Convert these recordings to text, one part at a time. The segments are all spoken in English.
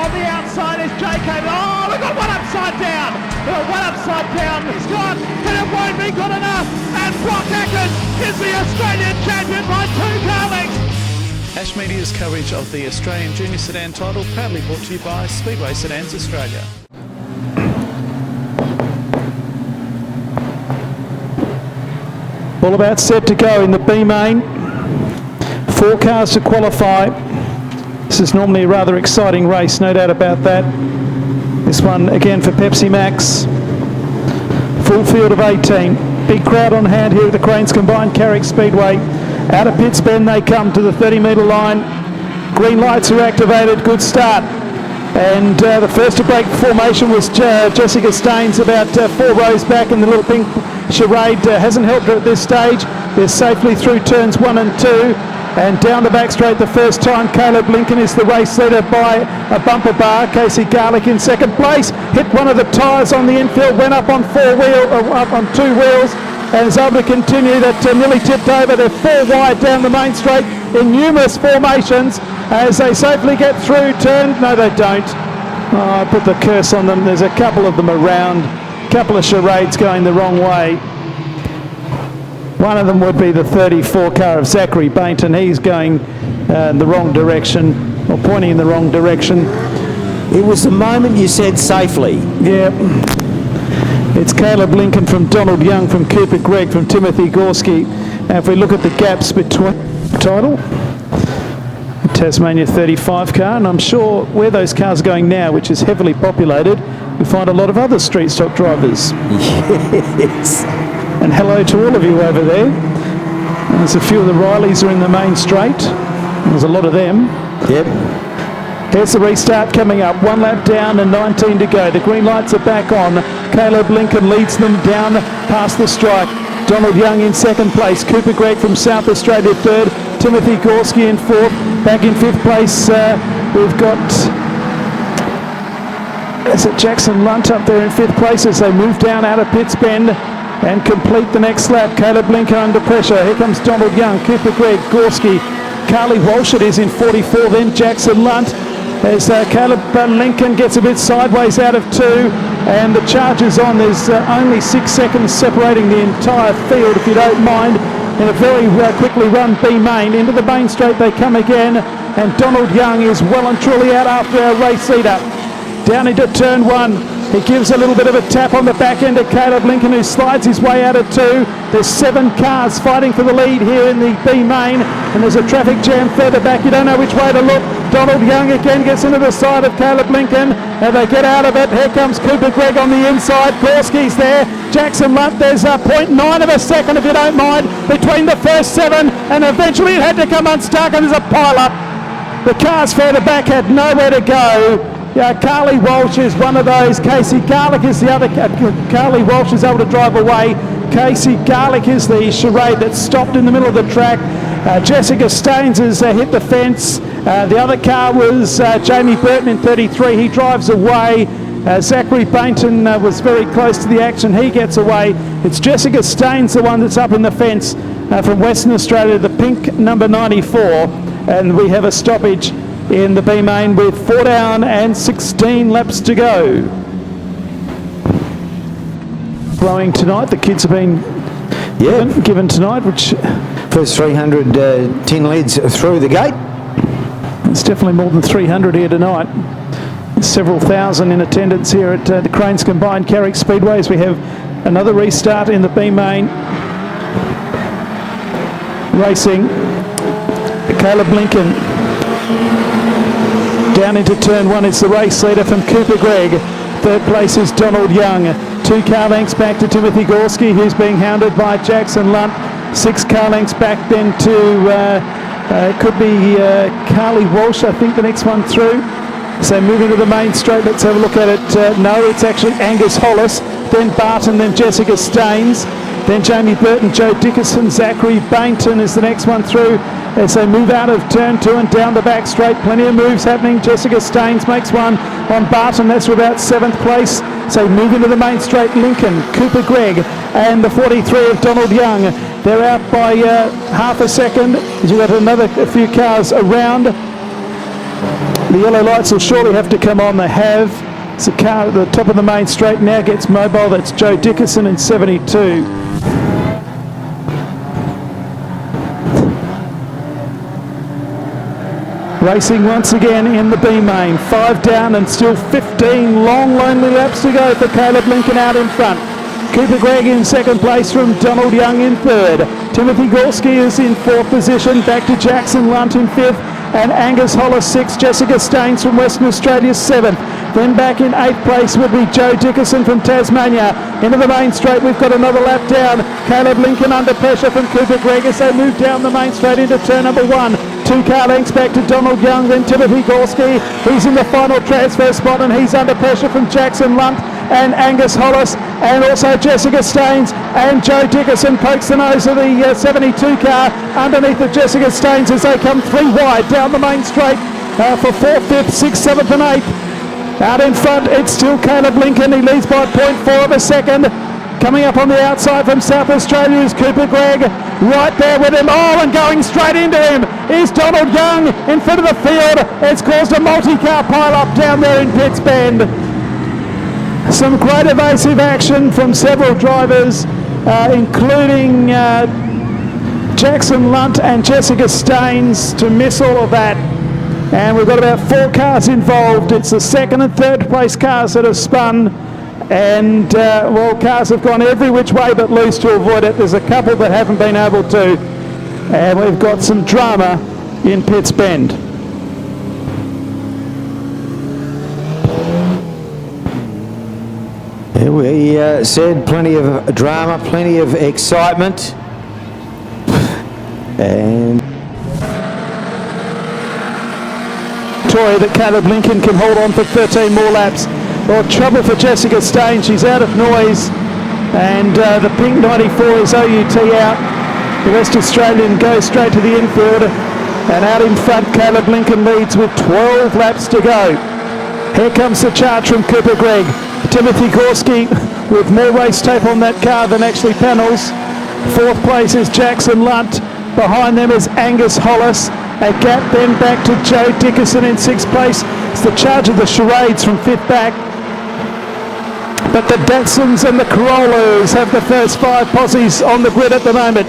On the outside is JK. Oh, we've got one upside down. We've got one upside down. He's gone, but it won't be good enough. And Brock Atkins is the Australian champion by 2 car lengths. Ash Media's coverage of the Australian Junior Sedan title proudly brought to you by Speedway Sedans Australia. All about set to go in the B main. 4 cars to qualify. This is normally a rather exciting race, no doubt about that. This one again for Pepsi Max. Full field of 18. Big crowd on hand here at the Cranes Combined Carrick Speedway. Out of pits bend they come to the 30-metre line. Green lights are activated, good start. And the first to break formation was Jessica Staines, about 4 rows back in the little pink charade. Hasn't helped her at this stage. They're safely through turns 1 and 2. And down the back straight the first time, Caleb Lincoln is the race leader by a bumper bar. Casey Garlick in second place. Hit one of the tyres on the infield, went up on 2 wheels, and is able to continue. That nearly tipped over. They're 4 wide down the main straight in numerous formations as they safely get through turn. No, they don't. Oh, I put the curse on them. There's a couple of them around. A couple of charades going the wrong way. One of them would be the 34 car of Zachary Bainton. He's going in the wrong direction, or pointing in the wrong direction. It was the moment you said safely. Yeah. It's Caleb Lincoln from Donald Young, from Cooper Gregg, from Timothy Gorski. Now if we look at the gaps between the title, Tasmania 35 car, and I'm sure where those cars are going now, which is heavily populated, we find a lot of other street stock drivers. Yes. And hello to all of you over there. There's a few of the Rileys are in the main straight. There's a lot of them. Yep. Here's the restart coming up. 1 lap down and 19 to go. The green lights are back on. Caleb Lincoln leads them down past the strike. Donald Young in second place. Cooper Gregg from South Australia third. Timothy Gorski in fourth. Back in fifth place, we've got Jackson Lunt up there in fifth place as they move down out of pits bend and complete the next lap. Caleb Lincoln under pressure. Here comes Donald Young, Cooper Gregg, Gorski. Carly Walsh it is in 44, then Jackson Lunt. As Caleb Lincoln gets a bit sideways out of 2, and the charge is on. There's only 6 seconds separating the entire field, if you don't mind, in a very quickly run B main. Into the main straight they come again, and Donald Young is well and truly out after our race leader. Down into turn 1. He gives a little bit of a tap on the back end of Caleb Lincoln, who slides his way out of 2. There's 7 cars fighting for the lead here in the B main, and there's a traffic jam further back. You don't know which way to look. Donald Young again gets into the side of Caleb Lincoln, and they get out of it. Here comes Cooper Gregg on the inside. Gorski's there. Jackson Lunt, there's a 0.9 of a second, if you don't mind, between the first 7, and eventually it had to come unstuck, and there's a pile-up. The cars further back had nowhere to go. Yeah, Carly Walsh is one of those. Casey Garlick is the other. Carly Walsh is able to drive away. Casey Garlick is the charade that stopped in the middle of the track. Jessica Staines has hit the fence. The other car was Jamie Burton in 33. He drives away. Zachary Bainton was very close to the action. He gets away. It's Jessica Staines, the one that's up in the fence from Western Australia, the pink number 94. And we have a stoppage in the B main with 4 down and 16 laps to go. Blowing tonight, the kids have been given tonight, which first 300 tin lids through the gate. It's definitely more than 300 here tonight. Several thousand in attendance here at the Cranes Combined Carrick Speedway as we have another restart in the B main. Racing, Caleb Lincoln. Down into turn 1, it's the race leader from Cooper Gregg. Third place is Donald Young. 2 car lengths back to Timothy Gorski, who's being hounded by Jackson Lunt. 6 car lengths back then to, could be Carly Walsh, I think, the next one through. So moving to the main straight, let's have a look at it. No, it's actually Angus Hollis, then Barton, then Jessica Staines, then Jamie Burton, Joe Dickerson, Zachary Bainton is the next one through. As they move out of turn 2 and down the back straight, plenty of moves happening. Jessica Staines makes one on Barton, that's for about 7th place. So move into the main straight, Lincoln, Cooper Gregg, and the 43 of Donald Young. They're out by half a second. We've got a few cars around. The yellow lights will surely have to come on. They have. It's a car at the top of the main straight now gets mobile. That's Joe Dickerson in 72. Racing once again in the B main. 5 down and still 15 long, lonely laps to go for Caleb Lincoln out in front. Cooper Gregg in second place from Donald Young in third. Timothy Gorski is in fourth position. Back to Jackson Lunt in fifth. And Angus Hollis sixth. Jessica Staines from Western Australia seventh. Then back in eighth place would be Joe Dickerson from Tasmania. Into the main straight, we've got another lap down. Caleb Lincoln under pressure from Cooper Gregg as they move down the main straight into turn number 1. 2 car lengths back to Donald Young, then Timothy Gorski. He's in the final transfer spot and he's under pressure from Jackson Lunt and Angus Hollis and also Jessica Staines, and Joe Dickerson pokes the nose of the 72 car underneath of Jessica Staines as they come 3 wide down the main straight for 4th, 5th, 6th, 7th and 8th. Out in front, it's still Caleb Lincoln. He leads by 0.4 of a second. Coming up on the outside from South Australia is Cooper Gregg. Right there with him. Oh, and going straight into him is Donald Young in front of the field. It's caused a multi-car pile-up down there in Pitts Bend. Some great evasive action from several drivers, including Jackson Lunt and Jessica Staines to miss all of that. And we've got about 4 cars involved. It's the second and third place cars that have spun. And, well, cars have gone every which way but loose to avoid it. There's a couple that haven't been able to. And we've got some drama in Pitts Bend. We said plenty of drama, plenty of excitement. And Victoria that Caleb Lincoln can hold on for 13 more laps. Well, trouble for Jessica Staines. She's out of noise. And the pink 94 is OUT out. The West Australian goes straight to the infield. And out in front, Caleb Lincoln leads with 12 laps to go. Here comes the charge from Cooper Gregg. Timothy Gorski with more race tape on that car than actually panels. 4th place is Jackson Lunt. Behind them is Angus Hollis. A gap then back to Joe Dickerson in 6th place. It's the charge of the Charades from 5th back. But the Datsuns and the Corollas have the first 5 posses on the grid at the moment.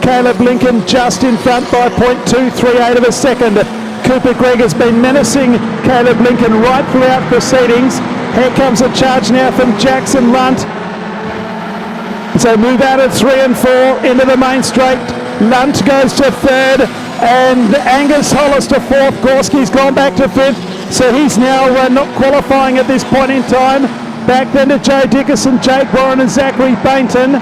Caleb Lincoln just in front by 0.238 of a second. Cooper Gregg has been menacing Caleb Lincoln right throughout proceedings. Here comes a charge now from Jackson Lunt. So move out at 3 and 4 into the main straight. Lunt goes to 3rd and Angus Hollis to 4th. Gorski's gone back to 5th. So he's now not qualifying at this point in time. Back then to Joe Dickerson, Jake Warren and Zachary Bainton.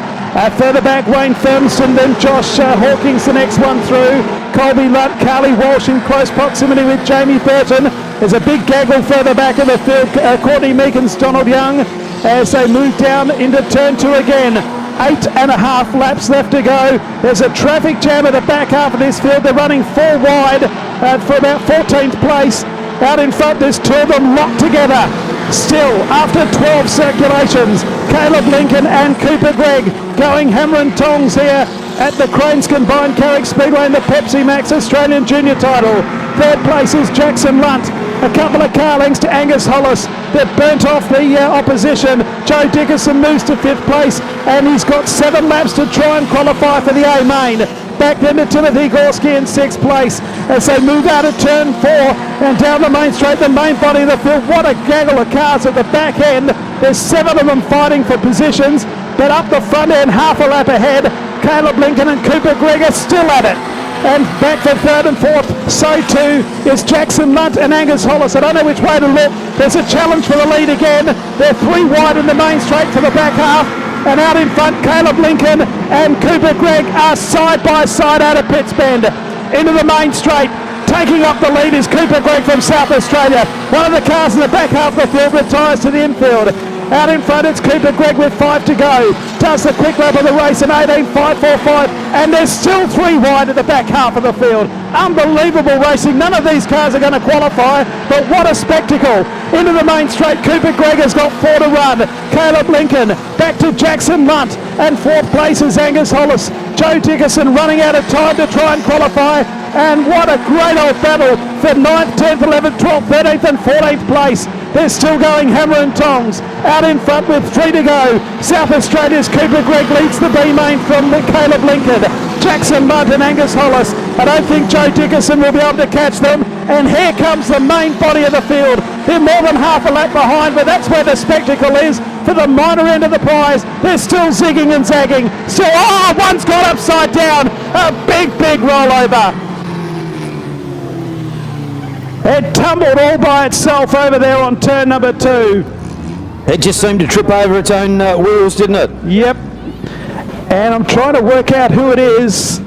Further back, Wayne Firmston, then Josh Hawkins, the next one through. Colby Lunt, Carly Walsh in close proximity with Jamie Burton. There's a big gaggle further back of the field. Courtney Meekins, Donald Young, as they move down into turn 2 again. 8.5 laps left to go. There's a traffic jam at the back half of this field. They're running 4 wide for about 14th place. Out in front, there's 2 of them locked together. Still, after 12 circulations, Caleb Lincoln and Cooper Gregg going hammer and tongs here at the Cranes Combined Carrick Speedway in the Pepsi Max Australian Junior title. 3rd place is Jackson Lunt. A couple of car lengths to Angus Hollis. They've burnt off the opposition. Joe Dickerson moves to 5th place and he's got 7 laps to try and qualify for the A main. Back then to Timothy Gorski in 6th place as they move out of turn 4 and down the main straight, the main body of the field. What a gaggle of cars at the back end. There's 7 of them fighting for positions, but up the front end, half a lap ahead, Caleb Lincoln and Cooper Gregg are still at it. And back for 3rd and 4th, so too is Jackson Lunt and Angus Hollis. I don't know which way to look. There's a challenge for the lead again. They're 3 wide in the main straight for the back half. And out in front, Caleb Lincoln and Cooper Gregg are side by side out of Pitts Bend. Into the main straight. Taking up the lead is Cooper Gregg from South Australia. One of the cars in the back half of the field retires to the infield. Out in front, it's Cooper Gregg with 5 to go. Does the quick lap of the race in 18.545. And there's still 3 wide at the back half of the field. Unbelievable racing. None of these cars are going to qualify, but what a spectacle. Into the main straight, Cooper Gregg has got 4 to run. Caleb Lincoln back to Jackson Lunt. And 4th place is Angus Hollis. Joe Dickerson running out of time to try and qualify. And what a great old battle for 9th, 10th, 11th, 12th, 13th and 14th place. They're still going hammer and tongs. Out in front with 3 to go. South Australia's Cooper Gregg leads the B main from Caleb Lincoln. Jackson Mudd and Angus Hollis. I don't think Joe Dickerson will be able to catch them. And here comes the main body of the field. They're more than half a lap behind, but that's where the spectacle is for the minor end of the prize. They're still zigging and zagging. Still, one's gone upside down. A big, big rollover. It tumbled all by itself over there on turn number 2. It just seemed to trip over its own wheels, didn't it? Yep. And I'm trying to work out who it is.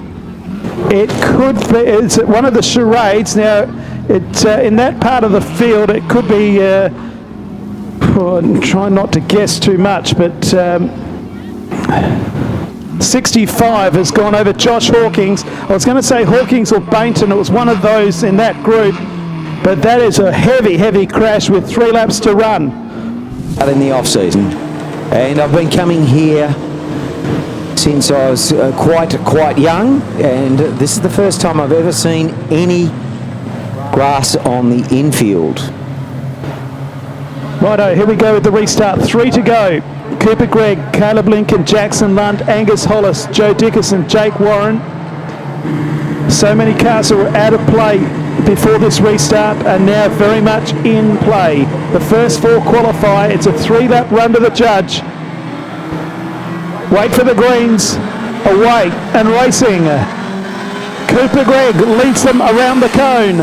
It could be, it's one of the charades. Now, in that part of the field, it could be, I'm trying not to guess too much, but 65 has gone over Josh Hawkins. I was going to say Hawkins or Bainton. It was one of those in that group. But that is a heavy, heavy crash with 3 laps to run. In the off-season. And I've been coming here since I was quite young. And this is the first time I've ever seen any grass on the infield. Righto, here we go with the restart. 3 to go. Cooper Gregg, Caleb Lincoln, Jackson Lunt, Angus Hollis, Joe Dickerson, Jake Warren. So many cars that were out of play before this restart are now very much in play. The first 4 qualify. It's a 3-lap run to the judge. Wait for the greens. Away and racing. Cooper Gregg leads them around the cone.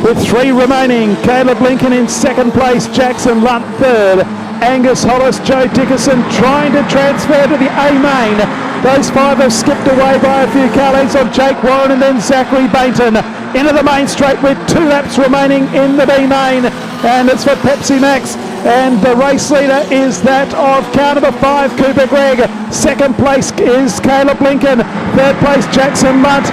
With 3 remaining, Caleb Lincoln in 2nd place, Jackson Lunt 3rd, Angus Hollis, Joe Dickerson trying to transfer to the A main. Those 5 have skipped away by a few car lengths on Jake Warren and then Zachary Bainton into the main straight with 2 laps remaining in the B main, and it's for Pepsi Max. And the race leader is that of car number 5, Cooper Gregg. 2nd place is Caleb Lincoln. 3rd place, Jackson Mudd.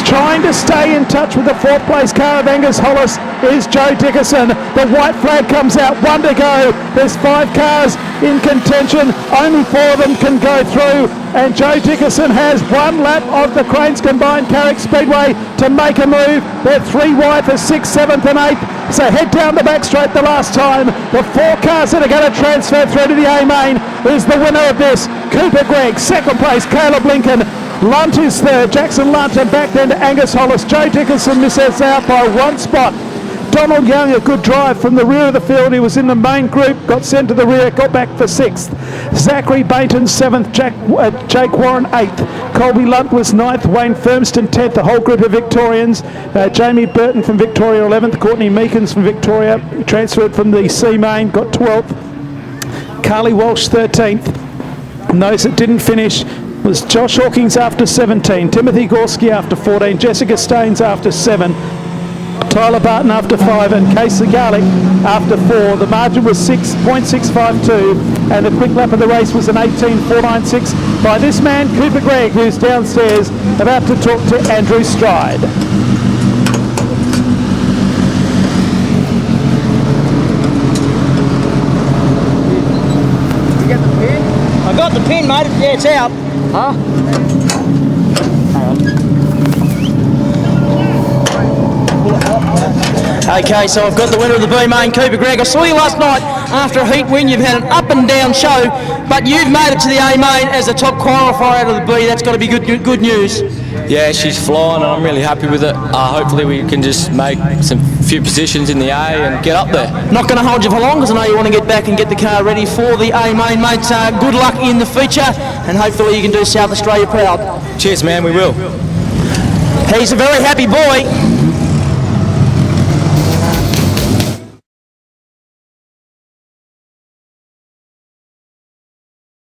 Trying to stay in touch with the 4th place car of Angus Hollis is Joe Dickerson. The white flag comes out, 1 to go. There's 5 cars in contention. Only 4 of them can go through. And Joe Dickerson has 1 lap of the Cranes Combined Carrick Speedway to make a move. They're 3 wide for 6th, 7th and 8th. So head down the back straight the last time. The 4 cars that are going to transfer through to the A main is the winner of this. Cooper Gregg, 2nd place, Caleb Lincoln. Lunt is 3rd, Jackson Lunt, and back then to Angus Hollis. Joe Dickerson misses out by 1 spot. Donald Young, a good drive from the rear of the field. He was in the main group, got sent to the rear, got back for 6th. Zachary Bainton 7th, Jake Warren 8th. Colby Lunt was 9th, Wayne Firmston 10th, the whole group of Victorians. Jamie Burton from Victoria 11th, Courtney Meekins from Victoria, transferred from the C main, got 12th. Carly Walsh 13th. And those that didn't finish was Josh Hawkins after 17, Timothy Gorski after 14, Jessica Staines after 7, Tyler Barton after 5 and Casey Garlick after 4. The margin was 6.652 and the quick lap of the race was an 18.496 by this man Cooper Gregg, who's downstairs about to talk to Andrew Stride. I got the pin, mate. Yeah, it's out. Huh? Okay, so I've got the winner of the B main, Cooper Gregg. I saw you last night after a heat win. You've had an up and down show, but you've made it to the A main as a top qualifier out of the B. That's got to be good news. Yeah, she's flying and I'm really happy with it. Hopefully we can just make some few positions in the A and get up there. Not going to hold you for long because I know you want to get back and get the car ready for the A main, mate. Good luck in the feature and hopefully you can do South Australia proud. Cheers, man, we will. He's a very happy boy.